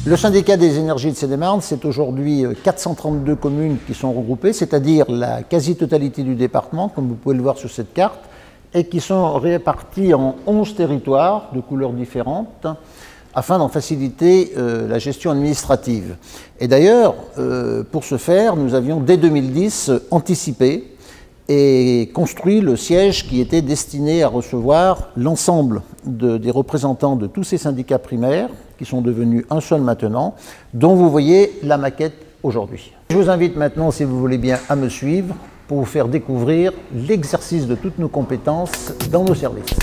Le syndicat des énergies de Seine-et-Marne, c'est aujourd'hui 432 communes qui sont regroupées, c'est-à-dire la quasi-totalité du département, comme vous pouvez le voir sur cette carte, et qui sont répartis en 11 territoires de couleurs différentes, afin d'en faciliter la gestion administrative. Et d'ailleurs, pour ce faire, nous avions dès 2010 anticipé et construit le siège qui était destiné à recevoir l'ensemble des représentants de tous ces syndicats primaires, qui sont devenus un seul maintenant, dont vous voyez la maquette aujourd'hui. Je vous invite maintenant, si vous voulez bien, à me suivre pour vous faire découvrir l'exercice de toutes nos compétences dans nos services.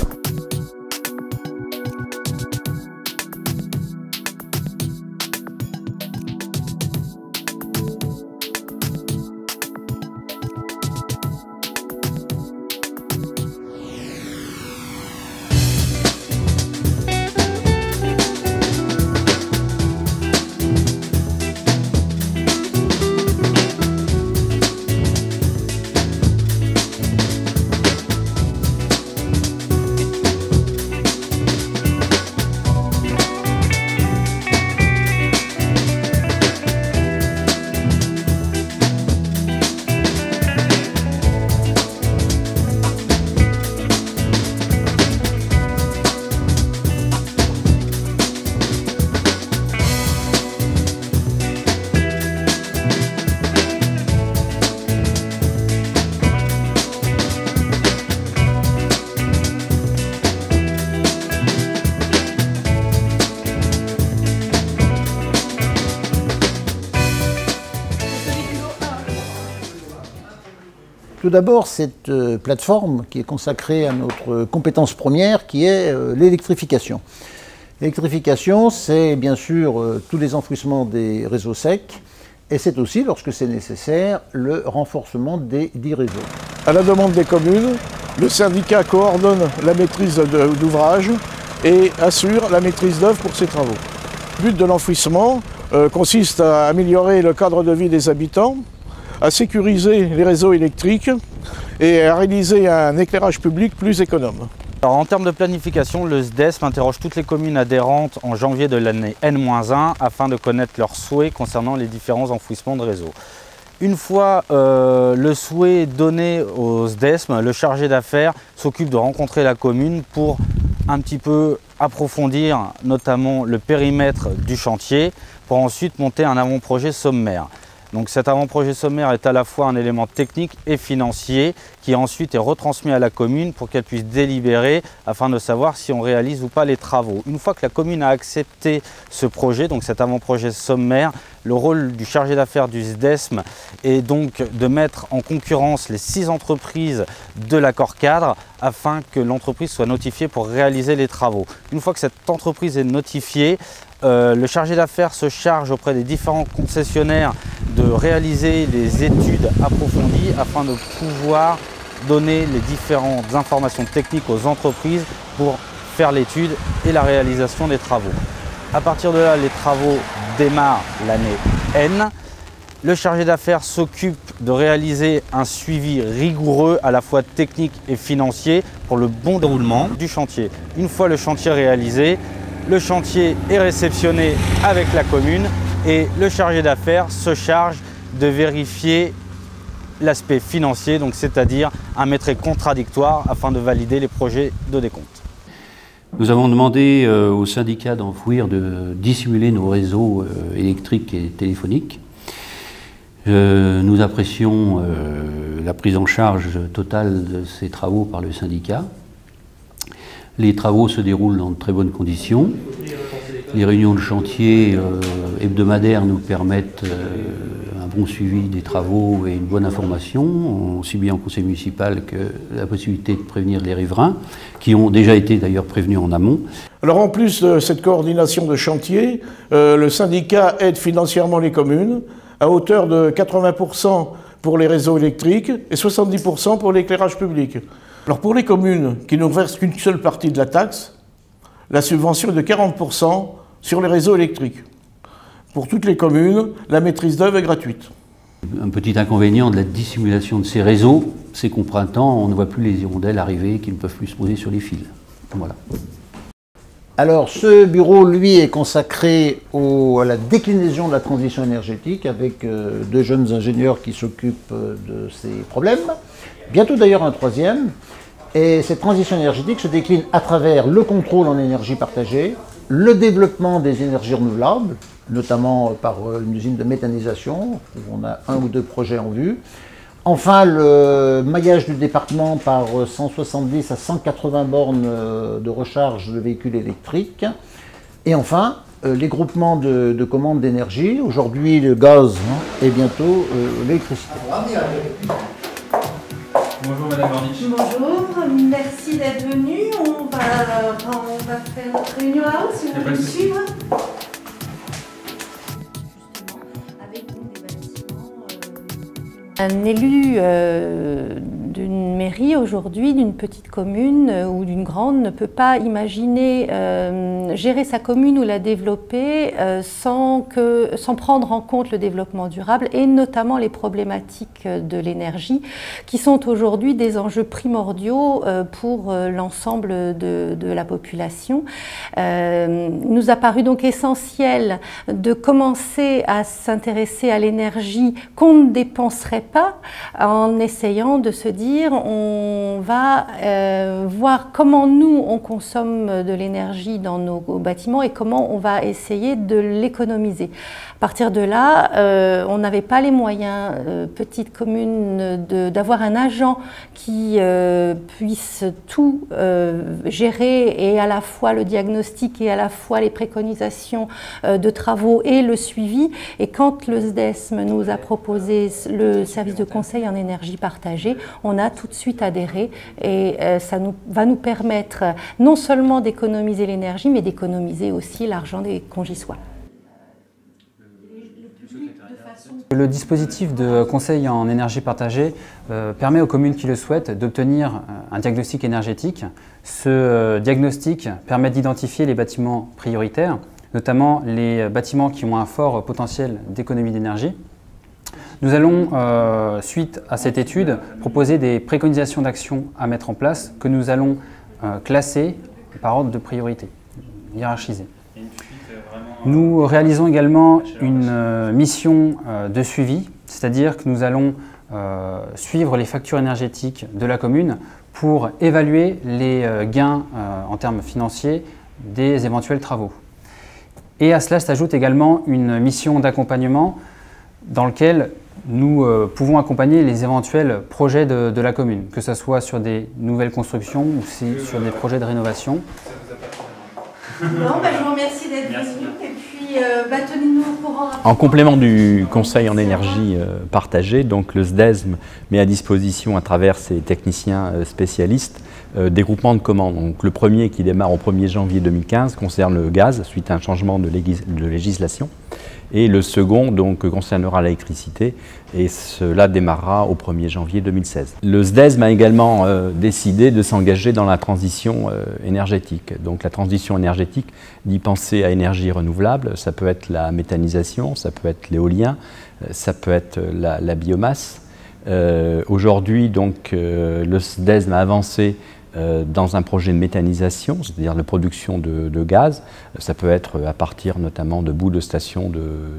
Tout d'abord, cette plateforme qui est consacrée à notre compétence première, qui est l'électrification. L'électrification, c'est bien sûr tous les enfouissements des réseaux secs, et c'est aussi, lorsque c'est nécessaire, le renforcement des dits réseaux. À la demande des communes, le syndicat coordonne la maîtrise d'ouvrage et assure la maîtrise d'œuvre pour ces travaux. Le but de l'enfouissement consiste à améliorer le cadre de vie des habitants, à sécuriser les réseaux électriques et à réaliser un éclairage public plus économe. Alors, en termes de planification, le SDESM interroge toutes les communes adhérentes en janvier de l'année N-1 afin de connaître leurs souhaits concernant les différents enfouissements de réseau. Une fois le souhait donné au SDESM, le chargé d'affaires s'occupe de rencontrer la commune pour un petit peu approfondir notamment le périmètre du chantier pour ensuite monter un avant-projet sommaire. Donc cet avant-projet sommaire est à la fois un élément technique et financier qui ensuite est retransmis à la commune pour qu'elle puisse délibérer afin de savoir si on réalise ou pas les travaux. Une fois que la commune a accepté ce projet, donc cet avant-projet sommaire, le rôle du chargé d'affaires du SDESM est donc de mettre en concurrence les 6 entreprises de l'accord cadre afin que l'entreprise soit notifiée pour réaliser les travaux. Une fois que cette entreprise est notifiée, le chargé d'affaires se charge auprès des différents concessionnaires de réaliser les études approfondies afin de pouvoir donner les différentes informations techniques aux entreprises pour faire l'étude et la réalisation des travaux. À partir de là, les travaux démarrent l'année N. Le chargé d'affaires s'occupe de réaliser un suivi rigoureux à la fois technique et financier pour le bon déroulement du chantier. Une fois le chantier réalisé, le chantier est réceptionné avec la commune et le chargé d'affaires se charge de vérifier l'aspect financier, donc c'est-à-dire un maîtrise contradictoire afin de valider les projets de décompte. Nous avons demandé au syndicat d'enfouir de dissimuler nos réseaux électriques et téléphoniques. Nous apprécions la prise en charge totale de ces travaux par le syndicat. Les travaux se déroulent dans de très bonnes conditions. Les réunions de chantier hebdomadaires nous permettent un bon suivi des travaux et une bonne information, aussi bien en conseil municipal que la possibilité de prévenir les riverains, qui ont déjà été d'ailleurs prévenus en amont. Alors en plus de cette coordination de chantier, le syndicat aide financièrement les communes à hauteur de 80% pour les réseaux électriques et 70% pour l'éclairage public. Alors pour les communes qui ne versent qu'une seule partie de la taxe, la subvention est de 40% sur les réseaux électriques. Pour toutes les communes, la maîtrise d'œuvre est gratuite. Un petit inconvénient de la dissimulation de ces réseaux, c'est qu'au printemps, on ne voit plus les hirondelles arriver qui ne peuvent plus se poser sur les fils. Voilà. Alors, ce bureau, lui, est consacré à la déclinaison de la transition énergétique avec deux jeunes ingénieurs qui s'occupent de ces problèmes. Bientôt d'ailleurs un troisième. Et cette transition énergétique se décline à travers le contrôle en énergie partagée, le développement des énergies renouvelables, notamment par une usine de méthanisation, où on a 1 ou 2 projets en vue. Enfin, le maillage du département par 170 à 180 bornes de recharge de véhicules électriques. Et enfin, les groupements de commandes d'énergie, aujourd'hui le gaz et bientôt l'électricité. Bonjour Madame Bornich. Bonjour, merci d'être venu. On va faire notre réunion là-haut si vous voulez me suivre. Un élu d'une mairie aujourd'hui, d'une petite commune ou d'une grande, ne peut pas imaginer gérer sa commune ou la développer sans prendre en compte le développement durable et notamment les problématiques de l'énergie qui sont aujourd'hui des enjeux primordiaux pour l'ensemble de la population. Il nous a paru donc essentiel de commencer à s'intéresser à l'énergie qu'on ne dépenserait pas en essayant de se dire on va voir comment nous on consomme de l'énergie dans nos bâtiments et comment on va essayer de l'économiser. À partir de là, on n'avait pas les moyens, petite commune, d'avoir un agent qui puisse tout gérer et à la fois le diagnostic et à la fois les préconisations de travaux et le suivi. Et quand le SDESM nous a proposé le service de conseil en énergie partagée, on a tout de suite adhéré et ça va nous permettre non seulement d'économiser l'énergie, mais d'économiser aussi l'argent des congissoires. Le dispositif de conseil en énergie partagée permet aux communes qui le souhaitent d'obtenir un diagnostic énergétique. Ce diagnostic permet d'identifier les bâtiments prioritaires, notamment les bâtiments qui ont un fort potentiel d'économie d'énergie. Nous allons, suite à cette étude, proposer des préconisations d'action à mettre en place que nous allons classer par ordre de priorité, hiérarchiser. Nous réalisons également une mission de suivi, c'est-à-dire que nous allons suivre les factures énergétiques de la commune pour évaluer les gains en termes financiers des éventuels travaux. Et à cela s'ajoute également une mission d'accompagnement dans laquelle nous pouvons accompagner les éventuels projets de la commune, que ce soit sur des nouvelles constructions ou sur des projets de rénovation. Bon, je vous remercie d'être venu et puis tenez-nous au courant. En complément du conseil en énergie partagée, donc le SDESM met à disposition à travers ses techniciens spécialistes des groupements de commandes. Donc, le premier qui démarre au 1er janvier 2015 concerne le gaz suite à un changement de législation. Et le second donc, concernera l'électricité et cela démarrera au 1er janvier 2016. Le SDESM a également décidé de s'engager dans la transition énergétique. Donc la transition énergétique dit penser à énergie renouvelable, ça peut être la méthanisation, ça peut être l'éolien, ça peut être la biomasse. Aujourd'hui donc le SDESM a avancé dans un projet de méthanisation, c'est-à-dire de production de gaz. Ça peut être à partir notamment de boues de stations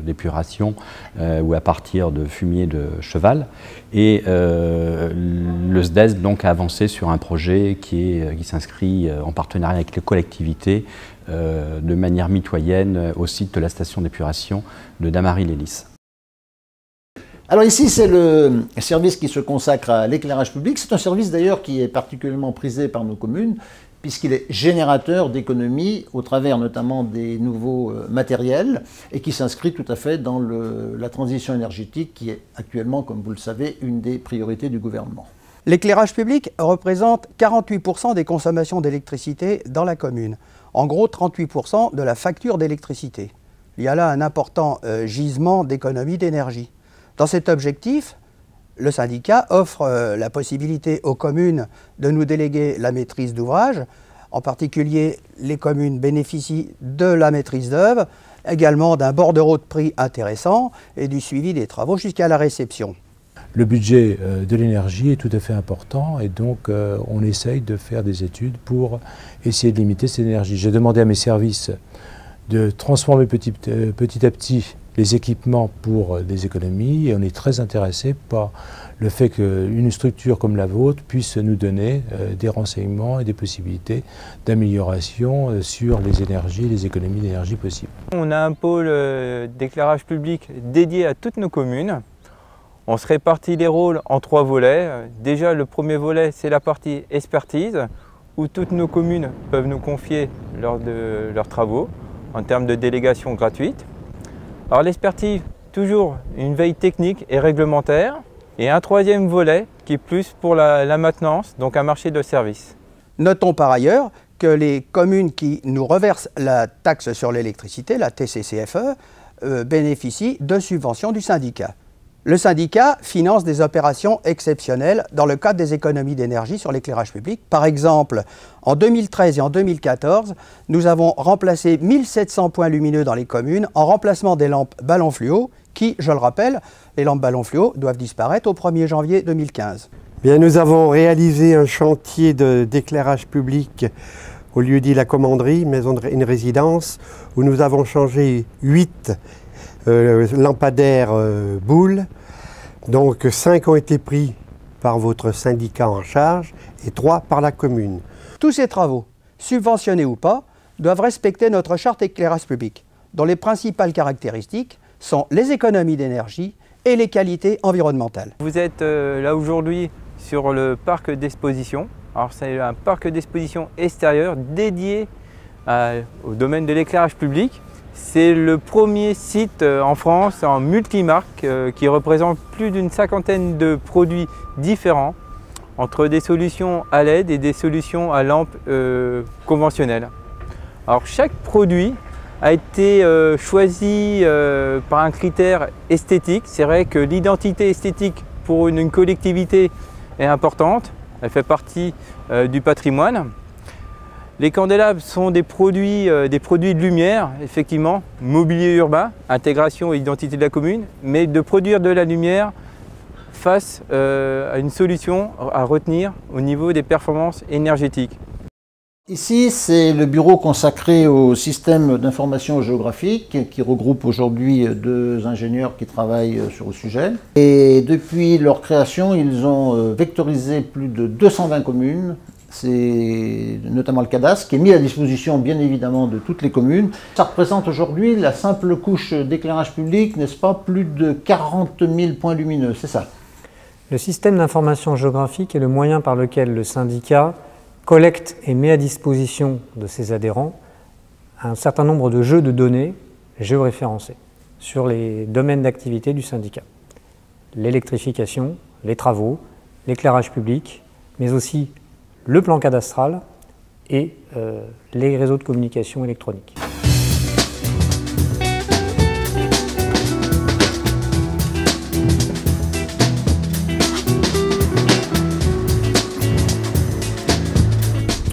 d'épuration ou à partir de fumier de cheval. Et le SDESM donc, a avancé sur un projet qui s'inscrit en partenariat avec les collectivités de manière mitoyenne au site de la station d'épuration de Damary-les-Lys. Alors ici, c'est le service qui se consacre à l'éclairage public. C'est un service d'ailleurs qui est particulièrement prisé par nos communes, puisqu'il est générateur d'économies au travers notamment des nouveaux matériels et qui s'inscrit tout à fait dans la transition énergétique qui est actuellement, comme vous le savez, une des priorités du gouvernement. L'éclairage public représente 48% des consommations d'électricité dans la commune. En gros, 38% de la facture d'électricité. Il y a là un important gisement d'économie d'énergie. Dans cet objectif, le syndicat offre la possibilité aux communes de nous déléguer la maîtrise d'ouvrage. En particulier, les communes bénéficient de la maîtrise d'œuvre, également d'un bordereau de prix intéressant et du suivi des travaux jusqu'à la réception. le budget de l'énergie est tout à fait important et donc on essaye de faire des études pour essayer de limiter cette énergie. J'ai demandé à mes services de transformer petit à petit les équipements pour des économies et on est très intéressé par le fait qu'une structure comme la vôtre puisse nous donner des renseignements et des possibilités d'amélioration sur les énergies et les économies d'énergie possibles. On a un pôle d'éclairage public dédié à toutes nos communes. On se répartit les rôles en 3 volets. Déjà, le premier volet, c'est la partie expertise, où toutes nos communes peuvent nous confier lors de leurs travaux en termes de délégation gratuite. Alors l'expertise, toujours une veille technique et réglementaire. Et un 3e volet qui est plus pour la maintenance, donc un marché de service. Notons par ailleurs que les communes qui nous reversent la taxe sur l'électricité, la TCCFE, bénéficient de subventions du syndicat. Le syndicat finance des opérations exceptionnelles dans le cadre des économies d'énergie sur l'éclairage public. Par exemple, en 2013 et en 2014, nous avons remplacé 1700 points lumineux dans les communes en remplacement des lampes ballons fluo qui, je le rappelle, les lampes ballons fluo doivent disparaître au 1er janvier 2015. Bien, nous avons réalisé un chantier d'éclairage public au lieu-dit La Commanderie, une résidence, où nous avons changé 8 lampadaires boules. Donc 5 ont été pris par votre syndicat en charge et 3 par la commune. Tous ces travaux, subventionnés ou pas, doivent respecter notre charte éclairage public, dont les principales caractéristiques sont les économies d'énergie et les qualités environnementales. Vous êtes là aujourd'hui sur le parc d'exposition. Alors c'est un parc d'exposition extérieur dédié au domaine de l'éclairage public. C'est le premier site en France en multimarque qui représente plus d'une 50aine de produits différents entre des solutions à LED et des solutions à lampe conventionnelles. Alors chaque produit a été choisi par un critère esthétique. C'est vrai que l'identité esthétique pour une collectivité est importante. Elle fait partie du patrimoine. Les candélabres sont des produits de lumière, effectivement, mobilier urbain, intégration et identité de la commune, mais de produire de la lumière face à une solution à retenir au niveau des performances énergétiques. Ici, c'est le bureau consacré au système d'information géographique qui regroupe aujourd'hui 2 ingénieurs qui travaillent sur le sujet. Et depuis leur création, ils ont vectorisé plus de 220 communes. C'est notamment le cadastre qui est mis à disposition bien évidemment de toutes les communes. Ça représente aujourd'hui la simple couche d'éclairage public, n'est-ce pas, plus de 40 000 points lumineux, c'est ça? Le système d'information géographique est le moyen par lequel le syndicat collecte et met à disposition de ses adhérents un certain nombre de jeux de données géoréférencés sur les domaines d'activité du syndicat. L'électrification, les travaux, l'éclairage public, mais aussi le plan cadastral et les réseaux de communication électronique.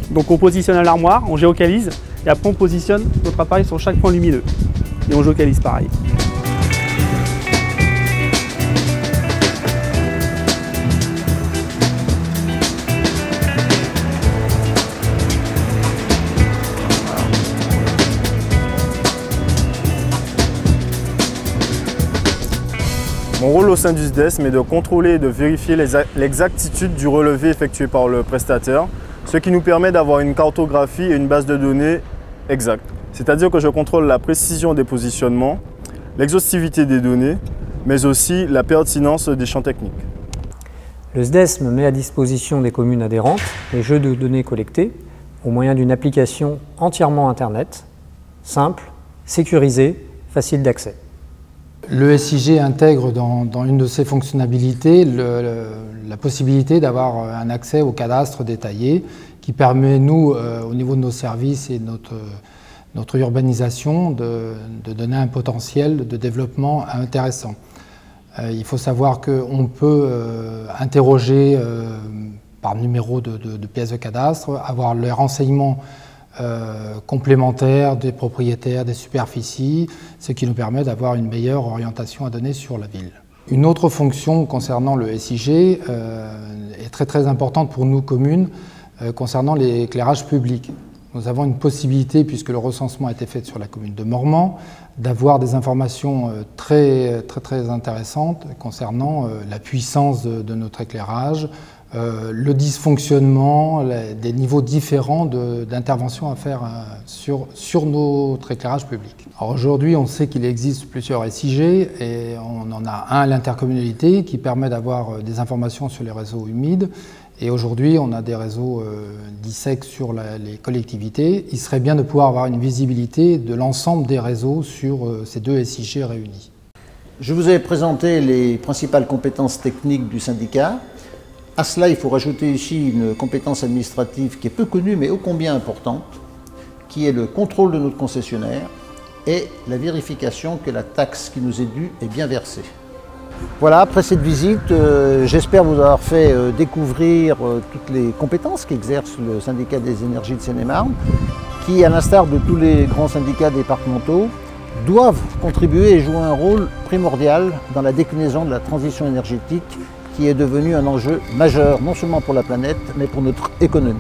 Donc on positionne l'armoire, on géocalise et après on positionne notre appareil sur chaque point lumineux et on géocalise pareil. Mon rôle au sein du SDESM est de contrôler et de vérifier l'exactitude du relevé effectué par le prestataire, ce qui nous permet d'avoir une cartographie et une base de données exacte. C'est-à-dire que je contrôle la précision des positionnements, l'exhaustivité des données, mais aussi la pertinence des champs techniques. Le SDESM met à disposition des communes adhérentes les jeux de données collectés au moyen d'une application entièrement Internet, simple, sécurisée, facile d'accès. Le SIG intègre dans une de ses fonctionnalités la possibilité d'avoir un accès au cadastre détaillé qui permet, nous, au niveau de nos services et de notre urbanisation, de donner un potentiel de développement intéressant. Il faut savoir qu'on peut interroger par numéro de pièce de cadastre, avoir les renseignements complémentaires des propriétaires, des superficies, ce qui nous permet d'avoir une meilleure orientation à donner sur la ville. Une autre fonction concernant le SIG est très importante pour nous communes concernant l'éclairage public. Nous avons une possibilité, puisque le recensement a été fait sur la commune de Mormant, d'avoir des informations très intéressantes concernant la puissance de notre éclairage, le dysfonctionnement, des niveaux différents d'intervention à faire sur notre éclairage public. Aujourd'hui, on sait qu'il existe plusieurs SIG et on en a un à l'intercommunalité qui permet d'avoir des informations sur les réseaux humides. Et aujourd'hui, on a des réseaux d'ISEC sur les collectivités. Il serait bien de pouvoir avoir une visibilité de l'ensemble des réseaux sur ces deux SIG réunis. Je vous ai présenté les principales compétences techniques du syndicat. À cela, il faut rajouter ici une compétence administrative qui est peu connue mais ô combien importante, qui est le contrôle de notre concessionnaire et la vérification que la taxe qui nous est due est bien versée. Voilà, après cette visite, j'espère vous avoir fait découvrir toutes les compétences qu'exerce le syndicat des énergies de Seine-et-Marne, qui, à l'instar de tous les grands syndicats départementaux, doivent contribuer et jouer un rôle primordial dans la déclinaison de la transition énergétique qui est devenue un enjeu majeur, non seulement pour la planète, mais pour notre économie.